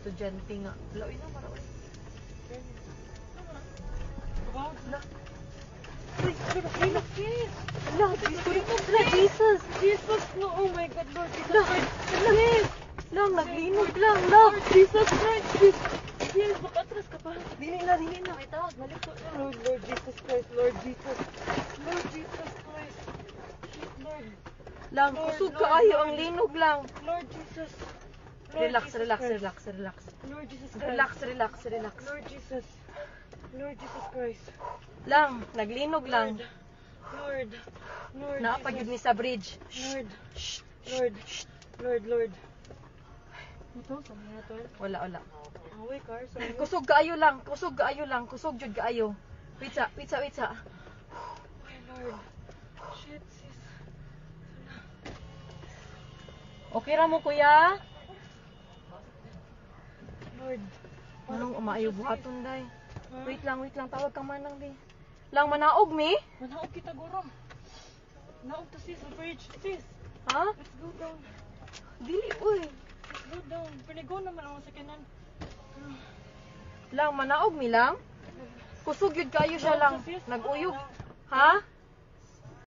estudyante nga. Lawin na mara. Jesus! Jesus! No, oh my God, Lord Jesus Christ! Lang, naglinog lang, Lord Jesus Christ! Yes, makatras ka pa. Dili na. Ay, tawag, balik ko. Lord Jesus Christ, Lord Jesus. Lord Jesus Christ. Shit, Lord. Lang, Lord, kusog Lord, kaayo, Lord. ang linog lang. Lord Jesus. Lord Relax, Jesus relax, Christ. relax, relax. Lord Jesus Christ. Relax, relax, relax. Lord Jesus. Lord Jesus Christ. Lang, naglinog lang. Lord. Lord Naapagid ni Jesus. sa bridge. Lord. Shh, Lord. Lord. Ito, sa mga to. wala. Away, car. Sorry. Kusog kaayo lang, kusog jud kaayo. Wait sa. Ay, Lord. Shit, sis. Okay ra mo kuya? Lord. Anong umaayo buhaton day? Huh? Wait lang, tawag ka man lang di. Lang manaog mi? Manaog kita, guro. Naog to, sis. Sa bridge. Sis. Ha? Let's go down. Dili uy. Let's go down. Pinigo naman ako sa kanan. Lang manaog mi lang? Kusog yun kayo siya lang. Naguyog. Ha?